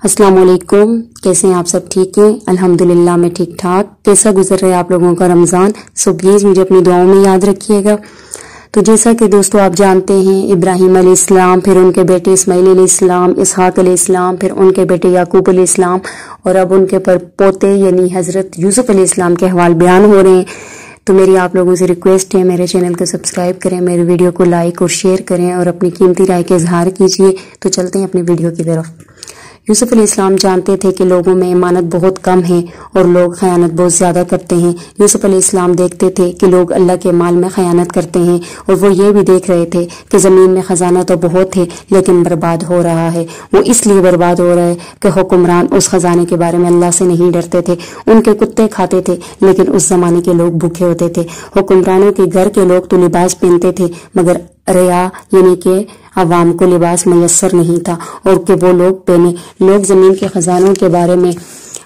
السلام علیکم، کیسے ہیں آپ سب؟ ٹھیک ہیں؟ الحمدللہ میں ٹھیک ٹھاک۔ کیسا گزر رہا ہے آپ لوگوں کا رمضان؟ پلیز مجھے اپنی دعاؤں میں یاد رکھیے گا۔ تو جیسا کہ دوستو آپ جانتے ہیں، ابراہیم علیہ السلام، پھر ان کے بیٹے اسماعیل علیہ السلام، اسحاق علیہ السلام، پھر ان کے بیٹے یعقوب علیہ السلام، اور اب ان کے پوتے یعنی حضرت یوسف علیہ السلام کے احوال بیان ہو رہے ہیں۔ تو میری آپ لوگوں سے ریکویسٹ ہے، میرے چینل کو سبسکرائب کریں، میرے ویڈیو کو لائک اور شیئر کریں اور اپنی قیمتی رائے کا اظہار کیجیے۔ تو چلتے ہیں اپنی ویڈیو کی طرف۔ یوسف علیہ السلام جانتے تھے کہ لوگوں میں امانت بہت کم ہے اور لوگ خیانت بہت زیادہ کرتے ہیں۔ یوسف علیہ السلام دیکھتے تھے کہ لوگ اللہ کے مال میں خیانت کرتے ہیں، اور وہ یہ بھی دیکھ رہے تھے کہ زمین میں خزانہ تو بہت ہے لیکن برباد ہو رہا ہے۔ وہ اس لیے برباد ہو رہا ہے کہ حکمران اس خزانے کے بارے میں اللہ سے نہیں ڈرتے تھے۔ ان کے کتے کھاتے تھے لیکن اس زمانے کے لوگ بھوکے ہوتے تھے۔ حکمرانوں کے گھر کے لوگ تو لباس پہنتے تھے مگر رعایا یعنی کہ عوام کو لباس میسر نہیں تھا، اور کہ وہ لوگ پہنے۔ لوگ زمین کے خزانوں کے بارے میں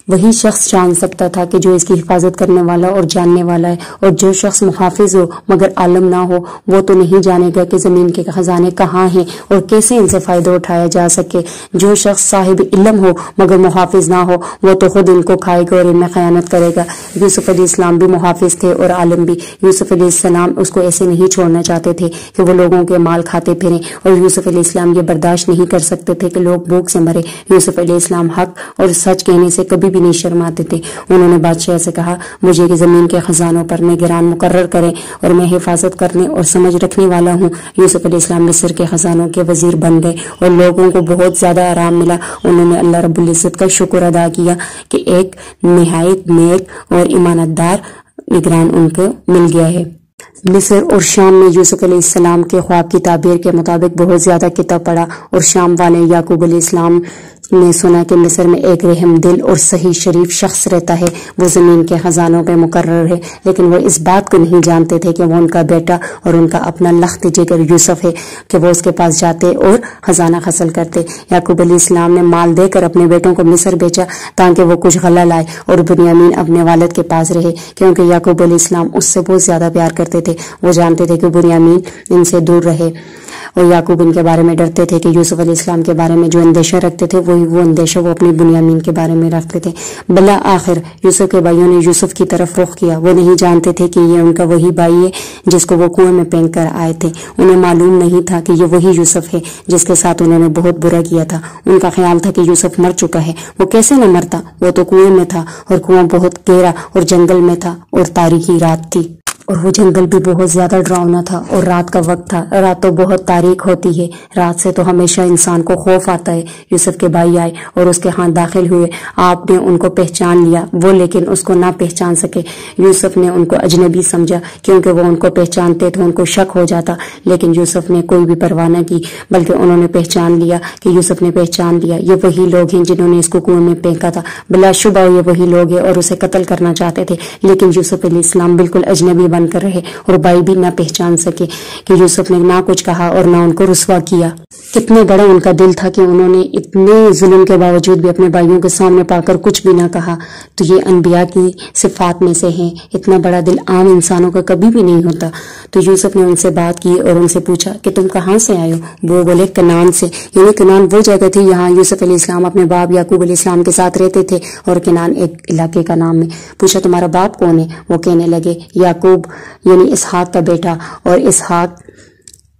وہی شخص جان سکتا تھا کہ جو اس کی حفاظت کرنے والا اور جاننے والا ہے، اور جو شخص محافظ ہو مگر عالم نہ ہو وہ تو نہیں جانے گا کہ زمین کے خزانے کہاں ہیں اور کیسے ان سے فائدہ اٹھایا جا سکے۔ جو شخص صاحب علم ہو مگر محافظ نہ ہو وہ تو خود ان کو کھائے گا اور ان میں خیانت کرے گا۔ یوسف علیہ السلام بھی محافظ تھے اور عالم بھی۔ یوسف علیہ السلام اس کو ایسے نہیں چھوڑنا چاہتے تھے کہ وہ لوگوں کے مال کھاتے پھریں، اور یوسف علیہ السلام یہ برداشت نہیں کر سکتے تھے کہ لوگ بھوک سے مرے۔ یوسف علیہ السلام حق اور سچ کہنے سے کبھی بھی نہیں شرماتے تھے۔ انہوں نے بادشاہ سے کہا، مجھے کہ زمین کے خزانوں پر نگران مقرر کریں اور میں حفاظت کرنے اور سمجھ رکھنے والا ہوں۔ یوسف علیہ السلام مصر کے خزانوں کے وزیر بن گئے اور لوگوں کو بہت زیادہ آرام ملا۔ انہوں نے اللہ رب العزت کا شکر ادا کیا کہ ایک نہایت نیک اور ایمانت دار نگران ان کو مل گیا ہے۔ مصر اور شام میں یوسف علیہ السلام کے خواب کی تعبیر کے مطابق بہت زیادہ کتاب پڑھا، اور شام والے یعقوب علیہ السلام نے سنا کہ مصر میں ایک رحم دل اور صحیح شریف شخص رہتا ہے، وہ زمین کے خزانوں پہ مقرر ہے، لیکن وہ اس بات کو نہیں جانتے تھے کہ وہ ان کا بیٹا اور ان کا اپنا لخت جگر یوسف ہے، کہ وہ اس کے پاس جاتے اور خزانہ حاصل کرتے۔ یعقوب علیہ السلام نے مال دے کر اپنے بیٹوں کو مصر بھیجا تاکہ وہ کچھ غلہ لائے اور بنیامین اپنے والد کے پاس رہے، کیونکہ یعقوب علیہ السلام اس سے بہت زیادہ پیار کرتے تھے۔ وہ جانتے تھے کہ بنیامین ان سے دور رہے، اور یعقوب ان کے بارے میں ڈرتے تھے کہ یوسف علیہ السلام کے بارے میں جو اندیشہ رکھتے تھے وہی وہ اندیشہ وہ اپنی بنیامین کے بارے میں رکھتے تھے۔ بالآخر یوسف کے بھائیوں نے یوسف کی طرف رخ کیا۔ وہ نہیں جانتے تھے کہ یہ ان کا وہی بھائی ہے جس کو وہ کنویں میں پھینک کر آئے تھے۔ انہیں معلوم نہیں تھا کہ یہ وہی یوسف ہے جس کے ساتھ انہوں نے بہت برا کیا تھا۔ ان کا خیال تھا کہ یوسف مر چکا ہے۔ وہ کیسے نہ مرتا، وہ تو کنویں میں تھا، اور کنواں بہت گہرا اور جنگل میں تھا، اور تاریکی رات تھی، اور وہ جنگل بھی بہت زیادہ ڈراؤنا تھا، اور رات کا وقت تھا۔ رات تو بہت تاریک ہوتی ہے، رات سے تو ہمیشہ انسان کو خوف آتا ہے۔ یوسف کے بھائی آئے اور اس کے ہاں داخل ہوئے۔ آپ نے ان کو پہچان لیا، وہ لیکن اس کو نہ پہچان سکے۔ یوسف نے ان کو اجنبی سمجھا کیونکہ وہ ان کو پہچانتے تھے، ان کو شک ہو جاتا، لیکن یوسف نے کوئی بھی پرواہ نہ کی، بلکہ انہوں نے پہچان لیا کہ یوسف نے پہچان لیا یہ وہی لوگ ہیں جنہوں نے اس کو کنویں میں پھینکا تھا۔ بلا شبہ یہ وہی لوگ ہیں اور اسے قتل کرنا چاہتے تھے، لیکن یوسف علیہ السلام بالکل اجنبی بن کر رہے، اور بھائی بھی نہ پہچان سکے کہ یوسف نے نہ کچھ کہا اور نہ ان کو رسوا کیا۔ کتنے بڑا ان کا دل تھا کہ انہوں نے اتنے ظلم کے باوجود بھی اپنے بھائیوں کے سامنے پا کر کچھ بھی نہ کہا۔ تو یہ انبیاء کی صفات میں سے ہیں۔ اتنا بڑا دل عام انسانوں کا کبھی بھی نہیں ہوتا۔ تو یوسف نے ان سے بات کی اور ان سے پوچھا کہ تم کہاں سے آئے ہو؟ وہ بولے کنعان سے، یعنی کنعان وہ جگہ تھی یہاں یوسف علیہ السلام اپنے باپ یعقوب علیہ السلام کے ساتھ رہتے تھے، اور کنعان ایک علاقے کا نام ہے۔ پوچھا تمہارا باپ کون ہے؟ وہ کہنے لگے یعقوب یعنی اسحاق کا بیٹا، اور اسحاق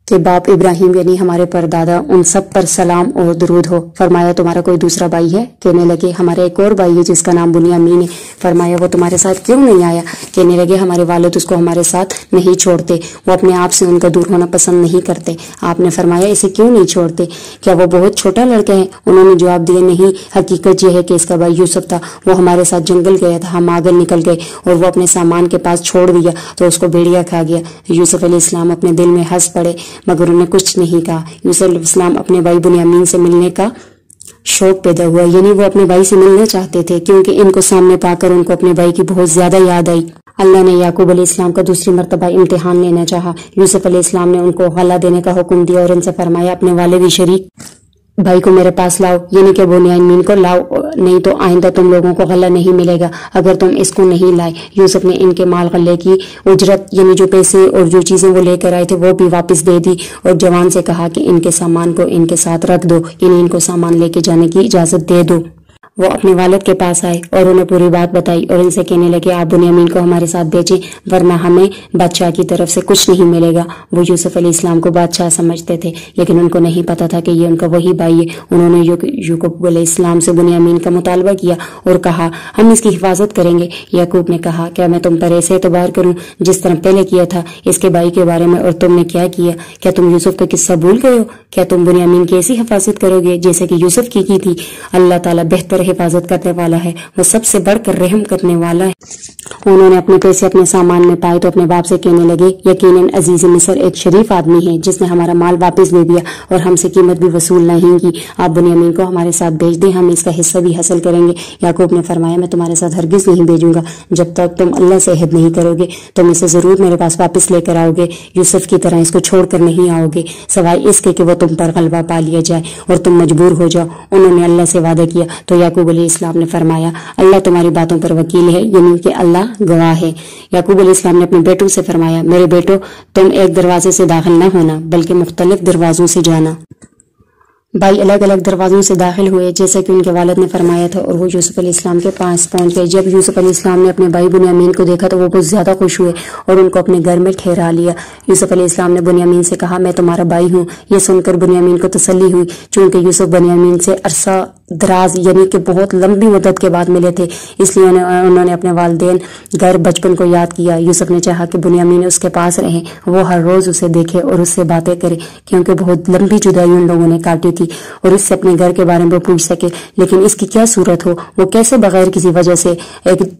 کہ باپ ابراہیم یعنی ہمارے پردادا، ان سب پر سلام اور درود ہو۔ فرمایا تمہارا کوئی دوسرا بھائی ہے؟ کہنے لگے ہمارا ایک اور بھائی ہے جس کا نام بنیامین ہے۔ فرمایا وہ تمہارے ساتھ کیوں نہیں آیا؟ کہنے لگے ہمارے والد اس کو ہمارے ساتھ نہیں چھوڑتے، وہ اپنے آپ سے ان کا دور ہونا پسند نہیں کرتے۔ آپ نے فرمایا اسے کیوں نہیں چھوڑتے؟ کیا وہ بہت چھوٹا لڑکا ہے؟ انہوں نے جواب دیا نہیں، حقیقت یہ ہے کہ اس کا بھائی یوسف تھا، وہ ہمارے ساتھ جنگل گیا تھا، ہم آگے نکل گئے اور وہ اپنے سامان کے پاس چھوڑ دیا تو اس کو بھیڑیا کھا گیا۔ یوسف علیہ السلام اپنے دل میں ہنس پڑے مگر انہیں کچھ نہیں کہا۔ یوسف علیہ السلام اپنے بھائی بنیامین سے ملنے کا شوق پیدا ہوا، یعنی وہ اپنے بھائی سے ملنا چاہتے تھے کیونکہ ان کو سامنے پا کر ان کو اپنے بھائی کی بہت زیادہ یاد آئی۔ اللہ نے یعقوب علیہ السلام کا دوسری مرتبہ امتحان لینا چاہا۔ یوسف علیہ السلام نے ان کو غلہ دینے کا حکم دیا اور ان سے فرمایا اپنے والد شریک भाई को मेरे पास लाओ, यानी कि बुनियामीन को लाओ, नहीं तो आइंदा तुम लोगों को गल्ला नहीं मिलेगा अगर तुम इसको नहीं लाए। यूसुफ ने इनके माल गल्ले की उजरत यानी जो पैसे और जो चीजें वो लेकर आए थे वो भी वापस दे दी और जवान से कहा कि इनके सामान को इनके साथ रख दो, यानी इनको सामान लेके जाने की इजाजत दे दो। वो अपने वालिद के पास आए और उन्हें पूरी बात बताई और इनसे कहने लगे आप बुनियामीन को हमारे साथ भेजें वरना हमें बादशाह की तरफ से कुछ नहीं मिलेगा। वो यूसुफ अलैहिस्सलाम को बादशाह समझते थे लेकिन उनको नहीं पता था कि ये उनका वही भाई है। उन्होंने याकूब अलैहिस्सलाम से बुनियामीन का मुतालबा किया और कहा हम इसकी हिफाजत करेंगे। याकूब ने कहा क्या मैं तुम पर ऐसे एतबार करूं जिस तरह पहले किया था इसके भाई के बारे में, और तुमने क्या किया? क्या तुम यूसुफ का किस्सा भूल गए हो? क्या तुम बुनियामीन की ऐसी हिफाजत करोगे जैसे कि यूसुफ की थी? अल्लाह ताला बेहतर हिफाजत करने वाला है, वो सबसे बढ़कर रहम करने वाला है। उन्होंने अपने पैसे अपने सामान में पाए तो अपने बाप से कहने लगे यकीनन अजीज मिस्र एक शरीफ आदमी है जिसने हमारा माल वापस दे दिया और हमसे कीमत भी वसूल नहीं की। आप बुनियामीन को हमारे साथ भेज दें, हम इसका हिस्सा भी हासिल करेंगे। याकूब ने फरमाया मैं तुम्हारे साथ हरगिज नहीं भेजूंगा जब तक तुम अल्लाह से अहद नहीं करोगे। तुम इसे जरूर मेरे पास वापस लेकर आओगे, यूसुफ की तरह इसको छोड़कर नहीं आओगे सवाए इसके कि वो तुम पर गलबा पा लिया जाए और तुम मजबूर हो जाओ। उन्होंने अल्लाह से वादा किया तो याकूब अलैहिस्सलाम ने फरमाया अल्लाह तुम्हारी बातों पर वकील है, यानी कि अल्लाह गवाह है। याकूब अलैहिस्सलाम ने अपने बेटों से फरमाया मेरे बेटो तुम एक दरवाजे से दाखिल न होना बल्कि मुख्तलिफ दरवाजों से जाना। भाई अलग अलग दरवाजों से दाखिल हुए जैसे कि उनके वालिद ने फरमाया था और वो यूसुफ अलैहिस्सलाम के पास पहुंच गए। जब यूसुफ अलैहिस्सलाम ने अपने भाई बुनियामीन को देखा तो वो बहुत ज्यादा खुश हुए और उनको अपने घर में ठहरा लिया। यूसुफ अलैहिस्सलाम ने बुनियामीन से कहा मैं तुम्हारा भाई हूँ। ये सुनकर बुनियामीन को तसल्ली हुई चूंकि यूसुफ बुनियामीन से अरसा दराज यानी कि बहुत लंबी मुद्दत के बाद मिले थे, इसलिए उन्होंने अपने वालिदैन घर बचपन को याद किया। यूसुफ ने चाहा कि बुनियामीन उसके पास रहे, वो हर रोज उसे देखे और उससे बातें करे क्योंकि बहुत लंबी जुदाई उन लोगों ने काटी थी और इससे अपने घर के बारे में पूछ सके। लेकिन इसकी क्या सूरत हो, वो कैसे बगैर किसी वजह से एक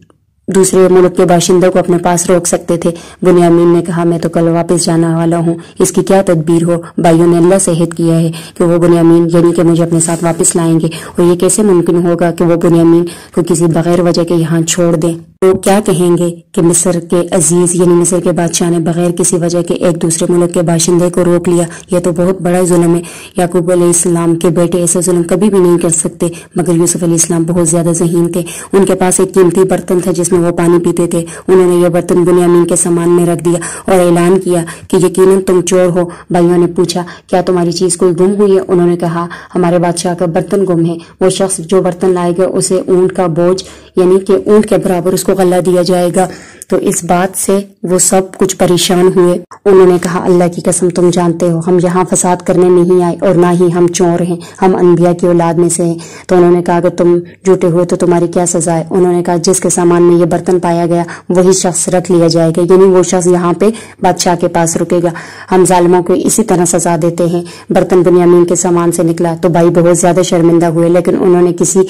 दूसरे मुल्क के बाशिंदों को अपने पास रोक सकते थे। बुनियामीन ने कहा मैं तो कल वापस जाने वाला हूँ, इसकी क्या तदबीर हो? भाइयों ने अल्लाह से अहद किया है कि वो बुनियामीन यानी कि मुझे अपने साथ वापस लाएंगे और ये कैसे मुमकिन होगा कि वो बुनियामीन को किसी बगैर वजह के यहाँ छोड़ दें। तो क्या कहेंगे कि मिस्र के अजीज यानी मिस्र के बादशाह ने बगैर किसी वजह के एक दूसरे मुल्क के बाशिंदे को रोक लिया। यह तो बहुत बड़ा जुल्म है। याकूब अलैहिस्सलाम के बेटे ऐसा जुल्म कभी भी नहीं कर सकते, मगर यूसुफ अलैहिस्सलाम बहुत ज्यादा ज़हीन थे। उनके पास एक कीमती बर्तन था जिसमें वो पानी पीते थे। उन्होंने यह बर्तन बुनियामीन के सामान में रख दिया और ऐलान किया कि यकीनन तुम चोर हो। भाइयों ने पूछा क्या तुम्हारी चीज कोई गुम हुई है? उन्होंने कहा हमारे बादशाह का बर्तन गुम है। वो शख्स जो बर्तन लाएगा उसे ऊंट का बोझ यानी कि ऊंट के बराबर उसको गल्ला दिया जाएगा। तो इस बात से वो सब कुछ परेशान हुए। उन्होंने कहा अल्लाह की कसम तुम जानते हो हम यहाँ फसाद करने नहीं आए और ना ही हम चोर हैं, हम अनबिया की औलाद में से हैं। तो उन्होंने कहा अगर तुम झूठे हुए तो तुम्हारी क्या सजा है? उन्होंने कहा जिसके सामान में ये बर्तन पाया गया वही शख्स रख लिया जाएगा, यानी वो शख्स यहाँ पे बादशाह के पास रुकेगा। हम जालिमों को इसी तरह सजा देते हैं। बर्तन बुनियामीन के सामान से निकला तो भाई बहुत ज्यादा शर्मिंदा हुए, लेकिन उन्होंने किसी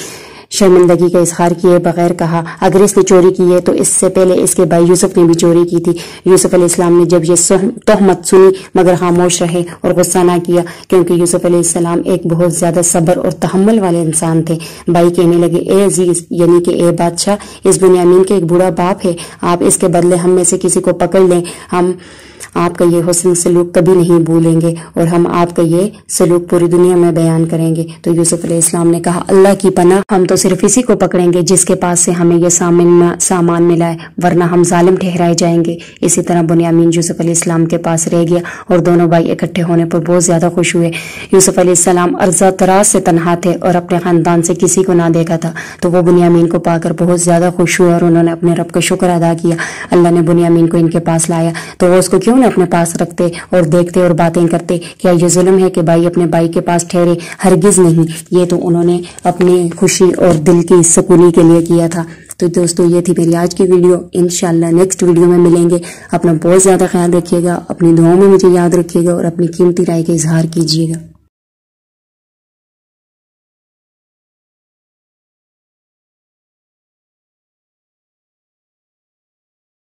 शर्मिंदगी का इजहार किए बगैर कहा अगर इसने चोरी की है तो इससे पहले इसके भाई यूसुफ ने भी चोरी की थी। यूसुफ अलैहिस्सलाम ने जब ये तोहमत सुनी मगर खामोश रहे और गुस्सा ना किया क्योंकि यूसुफ अलैहिस्सलाम एक बहुत ज्यादा सब्र और तहम्मुल वाले इंसान थे। भाई कहने लगे ए अजीज यानी कि ए बादशाह, इस बुनियामीन के एक बूढ़ा बाप है, आप इसके बदले हम में से किसी को पकड़ लें, हम आपका ये हुस्न सलूक कभी नहीं भूलेंगे और हम आपका ये सलूक पूरी दुनिया में बयान करेंगे। तो यूसुफ अलैहिस्सलाम ने कहा अल्लाह की पनाह, हम तो सिर्फ इसी को पकड़ेंगे जिसके पास से हमें ये सामान मिला है, वरना हम जालिम ठहराए जाएंगे। इसी तरह बुनियामीन यूसुफ अलैहिस्सलाम के पास रह गया और दोनों भाई इकट्ठे होने पर बहुत ज्यादा खुश हुए। यूसुफ अलैहिस्सलाम अर्जा तराज से तनहा थे और अपने खानदान से किसी को ना देखा था, तो वो बुनियामीन को पाकर बहुत ज्यादा खुश हुए और उन्होंने अपने रब का शुक्र अदा किया। अल्लाह ने बुनियामीन को इनके पास लाया तो वो उसको क्यों न अपने पास रखते और देखते और बातें करते। क्या ये जुल्म है कि भाई अपने भाई के पास ठहरे? हरगिज नहीं, ये तो उन्होंने अपनी खुशी और दिल की सुकूनी के लिए किया था। तो दोस्तों ये थी मेरी आज की वीडियो। इंशाल्लाह नेक्स्ट वीडियो में मिलेंगे। अपना बहुत ज्यादा ख्याल रखिएगा, अपनी दुआओं में मुझे याद रखिएगा और अपनी कीमती राय का इजहार कीजिएगा।